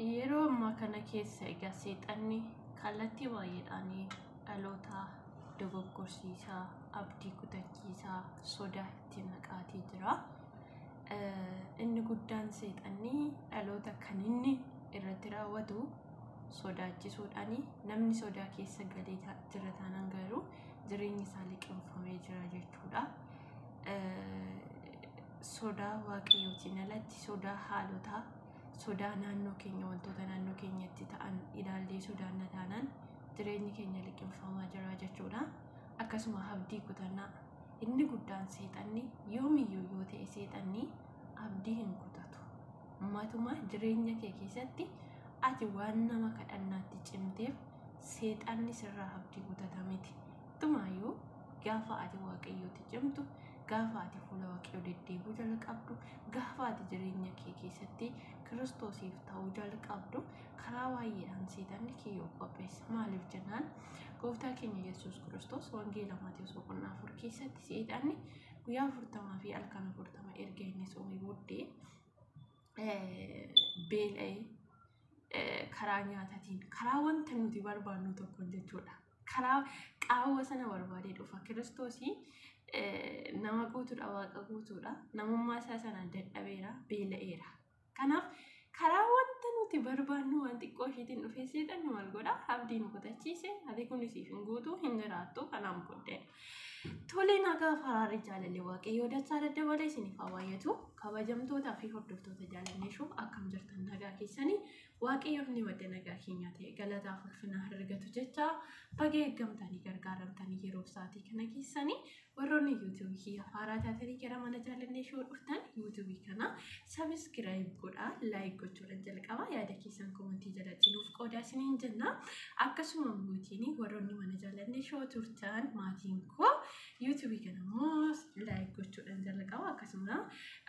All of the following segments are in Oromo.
Yeroo ammaa kana keessa egaa seexanni kallattii baay'eedhaan dhaloota dogoggorsiisaa, abdii kutachiisaa, sodaa itti naqaatii jira. Inni guddaan seexanni dhaloota kan inni irratti raawwatu sodaachisuudhaan namni sodaa keessa galee jira taanaan garuu jireenyi isaa liqimfamee jira jechuudha. Sodaa waaqayyootiin alatti sodaa haalotaa, sodaa naannoo keenya wantoota naannoo keenyatti ta'an ilaallee sodaanna taanaan jireenyi keenya liqimfamaa jira jechuudha. Akkasuma abdii kutannaa inni guddaan seexanni yoomiyyuu yoo ta'e seexanni abdii hin kutatu. Matuma jireenya kee keessatti ati waan nama kadhannaatti cimteef seexanni sirraa abdii kutata miti. Tumaayyuu gaafa ati waaqayyootti cimtu, gaafa ati fuula waaqayyoo deddeebuu jalqabdu, gaafa ati jireenya kee keessatti Kiristoosiif ta'uu jalqabdu karaa baay'eedhaan seexanni kee yoo qopheessa. Maaliif jennaan gooftaa keenya Yesuus Kiristoos wangeela Maatewos 4 keessatti seexanni guyyaa 40 fi halkan 40 erga inni soomee booddee beela'ee karaa nyaataatiin karaa wanta nuti barbaannu tokko jechuudha. Karaa qaawwa sana barbaadee dhufa Kiristoosii nama guutuudha, waaqa guutuudha. Namummaa isaa sana dadhabeera, beela'eera. Kanaaf karaa wanta nuti barbaannu waan xiqqoo isheetiin dhufee seexanni maal godha? Abdii nu kutachiise, ati kun siif hin guutu, hin jiraattu, kanaan booddee. Tole nagaa faraarri jaalallee waaqayyoo dachaa daddabalee isiniif haa baay'atu. Kabajamtootaa fi hordoftoota jaalanneeshoo akkam jirtan nagaa keessanii waaqayyoon ni madda nagaa keenya ta'e galataaf ulfina argatu jecha baga eeggamtanii gargaaramtanii yeroo sa'aatii kana keessanii warroonni yuutuubii haaraa taatanii gara mana jaalanneeshoo dhuftan yuutuubii kana sabiskiraayib godhaa, laayik gochuudhaan jalqaba. Yaada keessan komentii jalatti nuuf qoodaa isiniin jenna. Akkasuma mootiin warroonni mana jaalanneeshoo turtan maatiin koo yuutuubii kana immoo laayik gochuudhaan jalqaba. Akkasuma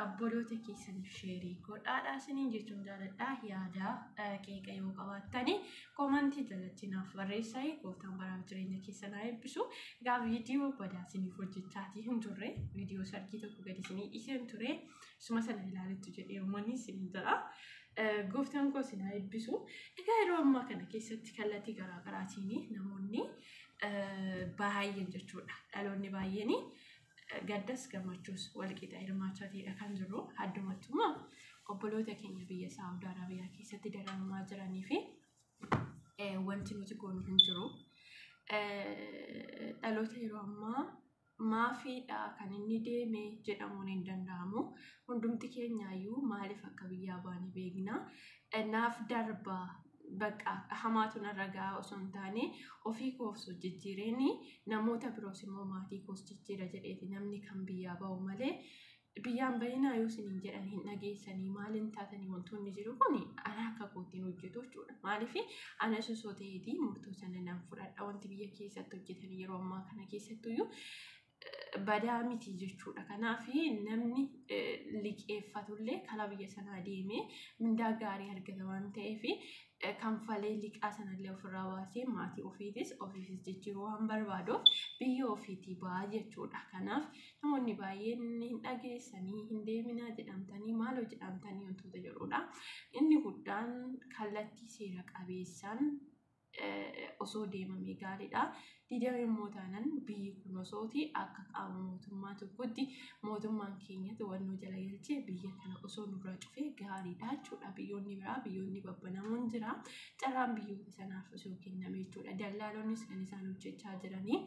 abboloota keessaniif sheerii godhaadhaa isiniin jechuun jaaladhaa. Yaada qeeqa yoo qabaattanii komentii jalatti naaf barreessaa. Gooftaan baraaf jireenya keessan haa eebbisu. Egaa viidiyoo badaa isiniif hojjechaatii hin turre, viidiyoo sargii tokko gadi isinii dhiiseen ture. Suma sana ilaalattu jedhee uummanni isin jira. Gooftaan koo isin haa eebbisu. Egaa yeroo ammaa kana keessatti kallattii garaagaraatiin namoonni baay'een jechuudha. Dhaloonni baay'een gaddas gammachuus walqixa hirmaachaatiidha kan jiru. Addumattummaa obboloota keenya biyya Saawud Arabiyaa keessatti dararamaa jiranii fi wanti nuti goonu hin jiru. Dhaloota yeroo ammaa maafiidha kan inni deeme jedhamuun hin danda'amu. Hundumti keenyaayyuu maaliif akka biyyaa baane beekna. Naaf darbaa bakka hamaatu narra gahaa osoo hin taane ofii koos jijjiireeni namoota biroos immoo maatii koos jijjiira jedheeti namni kan biyyaa ba'u malee biyyaan bayinaa yoo isiniin jedhan hin dhageessanii maaliin taatanii wantoonni jiru kun ana akka kootiin hojjetu jechuudha. Maaliif ana osoo ta'eetii murtoo sana nan fudhadha. Wanti biyya keessatti hojjetan yeroo ammaa kana keessattuyyuu badaa miti jechuudha. Kanaaf namni liqeeffatullee karaa biyya sanaa deemee mindaa gaarii argata waan ta'eef kanfalee liqaa sanallee ofirraa baasee maatii ofiitis jijjiiruu waan barbaaduuf biyya ofiitii ba'aa jechuudha. Kanaaf namoonni baay'een hin dhageessanii hin deeminaa jedhamtanii maaloo jedhamtanii wantoota jedhudha. Inni guddaan kallattii seera qabeessaan osoo deemamee gaariidha. Didamee immoo taanaan biyyi kun osooti akka qaama mootummaa tokkotti mootummaan keenya to'annoo jala galchee biyya kana osoo nurraa cufee gaariidha jechuudha. Biyyoonni biraa biyyoonni babbanamuun jira. Carraan biyyoota sanaaf osoo kenname jechuudha. Dallaalonnis kan isaan hojjechaa jiranii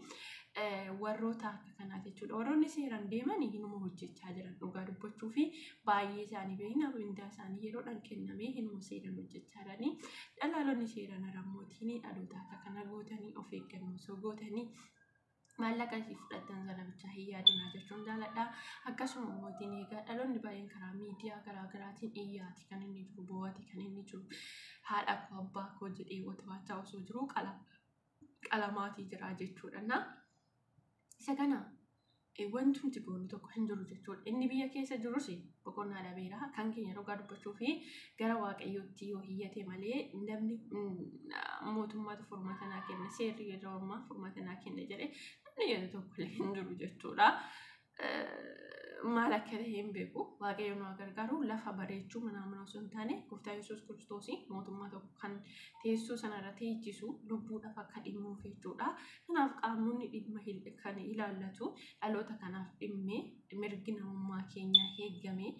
warroota akka kanaati jechuudha. Warroonni seeraan deemanii hinuma hojjechaa jiran dhugaa dubbachuu fi baay'ee isaanii beekna mindaa isaanii yeroodhaan kennamee hinuma seeraan hojjechaa jiranii. Dallaalonni seeraan aramootiin dhaloota akka kana gootanii of eeggannoo osoo gootanii maallaqa isii fudhatan sana bicha hin yaadinaa jechuun jaaladha. Akkasuma mootiin egaa dhaloonni baay'een karaa miidiyaa garaagaraatiin iyyaati kan inni jiru, bo'aati kan inni jiru. Haadha koo abbaa koo jedhee wata osoo jiru qalamaatii jira jechuudha. Isa kana wanti nuti goonu tokko hin jiru jechuudha. Inni biyya keessa jirus boqonnaa dhabeera. Kan keenya dhugaa dubbachuu fi gara waaqayyootti yoo hiyyate malee namni mootummaatu furmaata naa kenna, seerri yeroo ammaa furmaata naa kenna jedhee namni yeroo tokko hin jiru jechuudha. maal akka ta'e hin beeku waaqayyo nu gargaaru lafa bareechuu manaa osoo hin taane gooftaa Yesuus Kiristoos mootummaa tokko kan teessoo sanarra teechisu lubbuudhaaf akka dhimmuuf jechuudha. Kanaaf qaamonni dhimma kan ilaallatu dhaloota kanaaf dhimmee mirgi namummaa keenya eegamee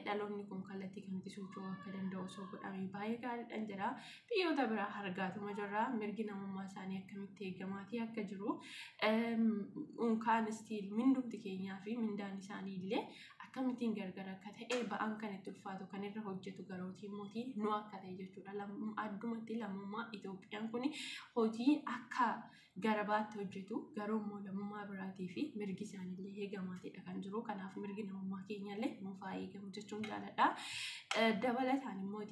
dhaloonni kun kallattii kamitti socho'uu akka danda'u osoo godhamee baay'ee gaariidhaan jira. Biyyoota biraa argaatuma jirra mirgi namummaa isaanii akkamitti eegamaatii akka jiru unkaan istiil mindumti keenyaa fi mindaan isaanii illee akkamittiin gargar akka ta'e ba'aan kan itti ulfaatu kan irra hojjetu garootii mootii nu akka ta'e jechuudha. Addumatti lammummaa Itoophiyaan kun hojii akka garabaatti hojjetu garuu immoo lammummaa biraatii fi mirgi isaaniillee eegamaatiidha kan jiru. Kanaaf mirgi namummaa keenyallee nuuf haa eegamu jechuun jaalladha. Dabalataan immoo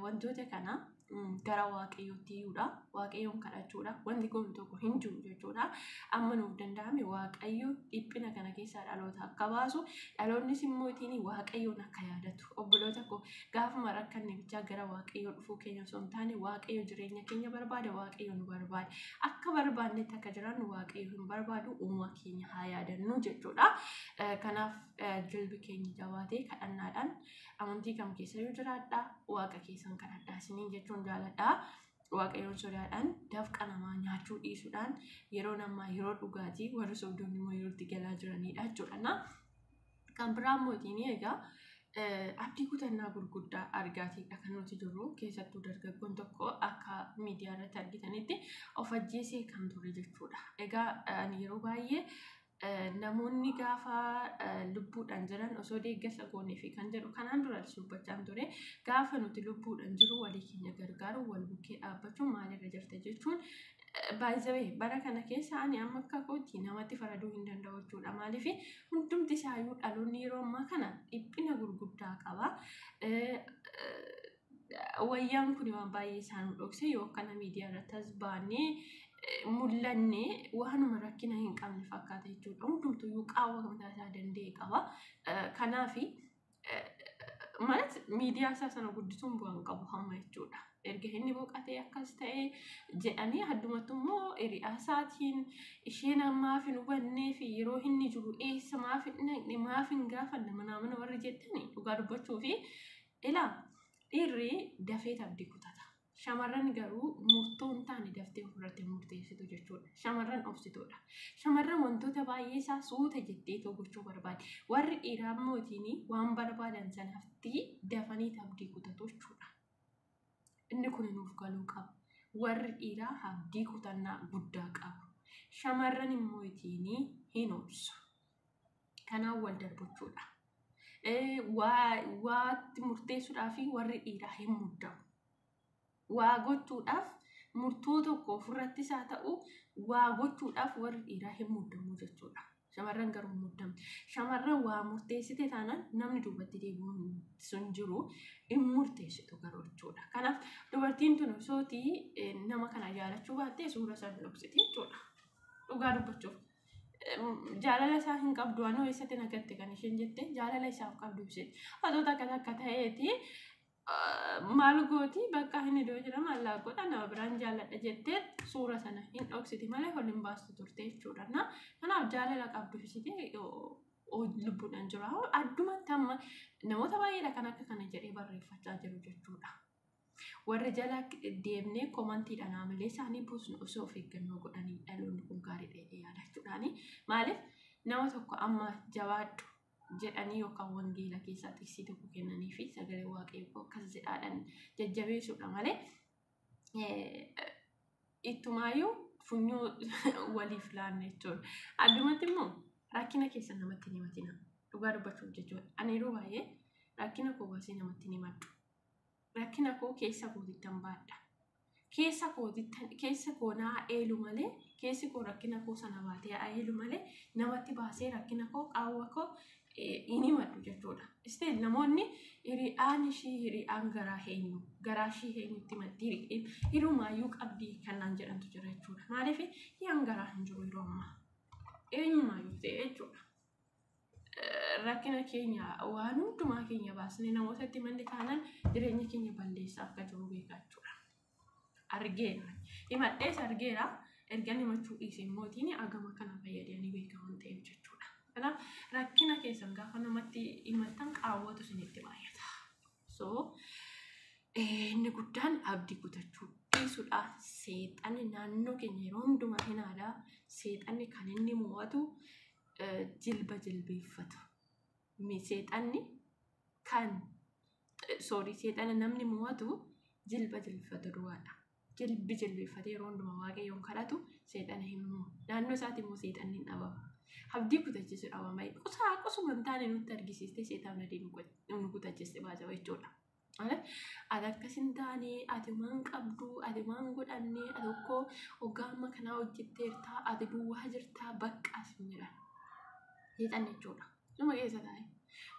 wantoota kana gara waaqayyootti iyyuudha. Waaqayyoon kadhachuudha. Wanti kun tokko hin jiru jechuudha. Amma nuuf danda'ame waaqayyo dhiphina kana keessaa dhaloota akka baasu dhaloonnis immoo waaqayyoon akka yaadatu. Obboloota koo gaafuma rakkanne bichaa gara waaqayyoo dhufuu keenya osoo hin taane waaqayyo jireenya keenya barbaada. Waaqayyo nu barbaada. Akka barbaannetti akka jiraannu waaqayyo hin barbaadu. Uumaa keenya haa yaadannu jechuudha. Kanaaf jilbi keenya jabaatee kadhannaadhaan amantii kam keessa yoo jiraadha waaqa keessan kadhadhaa isiniin jechuun jaalladha. Waaqayyoon sodaadhaan dafqa namaa nyaachuu dhiisuudhaan yeroo namaa yeroo dhugaatii warri soogdonni immoo yeroo itti galaa jiranidha jechuudha. Kan biraa mootiin egaa abdii kutannaa gurguddaa argaatiidha kan nuti jirru. Keessattuu dargaggoon tokko akka miidiyaa irratti argitanitti of ajjeesee kan ture jechuudha. Egaa yeroo baay'ee namoonni gaafa lubbuudhaan jiran osoo deeggarsa goonee fi kan jedhu kanaan dura dubbachaa ture. Gaafa nuti lubbuudhaan jiru walii keenya gargaaru wal bukkee dhaabbachuun maalirra jirta jechuun baay'ee bara kana keessa ani amma akka kootti namatti faraduu hin danda'u jechuudha. Maaliif hundumti isaayyuu dhaloonni yeroo ammaa kana dhiphina gurguddaa qaba. Wayyaan kun waan baay'ee isaan dhokse yoo akkana miidiyaa irratti as baanee mul'anne waanuma rakkina hin qabne fakkaata jechuudha. Hundumtuyyuu qaawwa mataa isaa danda'e qaba. Kanaaf miidiyaa isaa sana guddisuun bu'aan qabu hamma jechuudha. Erga inni boqotee akkas ta'e jedhanii addumatti immoo hiriyaa isaatiin isheen maaf hin hubannee fi yeroo inni jiru eessa maaf hin gaafanne mana warri jettanii dhugaa dubbachuu fi ilaa dhiirri dafee abdii kutata. Shamarran garuu murtoo hin taane daftee ofirratti murteessitu jechuudha. Shamarran obsituudha. Shamarran wantoota baay'ee isaa suuta jettee gochuu barbaade. Warri dhiiraa mootiin waan barbaadan sanaafti dafanii abdii kutatu jechuudha. Inni kun nuuf galuu qaba. Warri dhiiraa abdii kutannaa guddaa qabu. Shamarran mootiin hin obsu. Kanaan wal darbachuudha. Waatti murteessuudhaaf warri dhiiraa hin muddamu. Waa gochuudhaaf murtoo tokko ofirrattis haa ta'u waa gochuudhaaf warri dhiiraa hin muddamu jechuudha. Shamarran garuu muddamu. Shamarran waa murteessite taanaan namni duubatti deebi'u sun jiru hin murteessitu garuu jechuudha. Kanaaf dubartiin tun osootii nama kana jaalachuu baattee suura isaa dhoksite jechuudha. Dhugaa dubbachuuf. Jaalala isaa hin qabdu anoo eessatti nagatte kan isheen jette jaalala isaaf qabdu ibsite. Wantoota akka ta'eeti maal gooti bakka hin idoo jira maallaqoodha nama biraan jaalladha jettee suura sana hin dhoksiti malee ol hin baastu turte jechuudha. Kanaaf jaalala qabdu ibsite lubbuudhaan jira. Addumatti amma namoota baay'eedha kan akka kana jedhee barreeffachaa jiru jechuudha. Warri jala deemnee komantiidhaan amalee isaanii buusnu osoo of eeggannoo godhanii dhaloonni kun gaariidha yaadachuudhaani. Maaliif nama tokko amma jabaadhu jedhanii yookaan wangeela keessaa xiqqii tokko kennanii fi sagalee waaqayyoo akkas jedhaadhaan jajjabeessuudha malee ittumaayyuu funyoo waliif laanne jechuudha. Addumatti immoo rakkina keessa namatti hin himatina. Dhugaa dubbachuuf jechuudha. Ani yeroo baay'ee rakkina koo baasee namatti hin himadhu. Rakkina koo keessa kootittan baadha. Keessa koo naa eelu malee keessi koo rakkina koo sana baatee eelu malee namatti baasee rakkina koo qaawwa koo hin himadhu jechuudha. Isteen namoonni hiriyaan garaa eenyu garaa ishee eenyutti maddi hirumaayyuu qabdii kannaan jedhamtu jira jechuudha. Maaliif hiriyaan garaa hin jiru yeroo ammaa eenyumaayyuu ta'e jechuudha. Rakkina keenya waan hundumaa keenya baasnee namootatti manni taanaan jireenya keenya balleessaa akka jiru beekaa jechuudha. Argeera. Himadhees argeera. Erga himachuu dhiisee mootiin agama kana fayyadanii beekaman ta'eef jechuudha. Kanaaf rakkina keessan gaafa namatti himattan qaawwatu isinitti baay'ata. So inni guddaan abdii kutachuu dhiisuudha. Seexanni naannoo keenya yeroo hundumaa hin aadaa. Seexanni kan inni mo'atu jilba jilbeeffatu. Seexanni kan seexanni namni mo'atu jilba jilbeeffatu duwwaadha. Jilbi jilbeeffatee yeroo hundumaa waaqayyoon kadhatu seexana hin mo'u. Naannoo isaatti immoo seexanni hin dhabama. Abdii kutachiisu dhabama. Qusuma hin taane nutti argisiistee seexanni adii nu kutachiiste baasa jechuudha. Ati akkas hin taane, ati waan qabdu, ati waan godhanne, ati tokko hoggaa amma kanaa hojjetteertaa, ati duwwaa jirtaa baqqaas hin jedhan. Seexanni jechuudha. Suma keessa taa'e.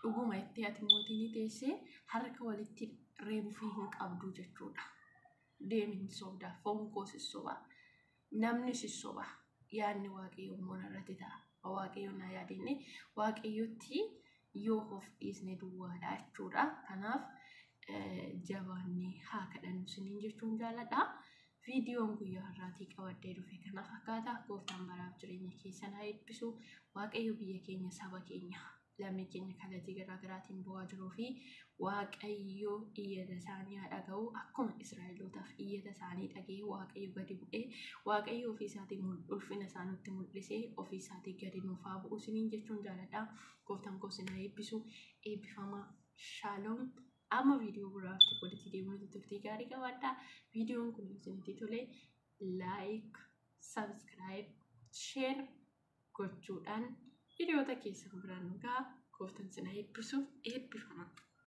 Dhuguma itti ati mootiin teessee harka walitti reebuu hin qabdu jechuudha. Deemin sobdaa, foon koo sissoba, namni sissoba, yaadni waaqayyo immoo narratti ta'a. Waaqayyo na yaadinne waaqayyotti yoo of dhiisne duwwaadha jechuudha. Kanaaf jabaannee haa kadhannu isiniin jechuun jaalladha. Viidiyoon guyyaa har'aatii qabadhee dhufe kanaaf akkaataa gooftaan baraaf jireenya keessan haa eebbisu. Waaqayyo biyya keenya saba keenya lammii keenya kallattii garaagaraatiin bu'aa jiruu fi waaqayyo iyyata isaanii haa dhaga'u. Akkuma Israa'elootaaf iyyata isaanii dhaga'ee waaqayyo gadi bu'ee waaqayyo ofii isaatiin ulfina isaanitti mul'isee ofii isaatii gadi nuuf haa bu'u isiniin jechuun jaalladha. Gooftaan koo isin haa eebbisu. Eebbifamaa. Shaaloom. Amma viidiyoo biraatti walitti deemuun turtii gaarii qabaadha. Viidiyoon kun isinitti tole laayik, sabskiraayib, sheer gochuudhaan viidiyoota keessan biraan nu gahaa. Gooftaan isin haa eebbisu. Eebbifamaa.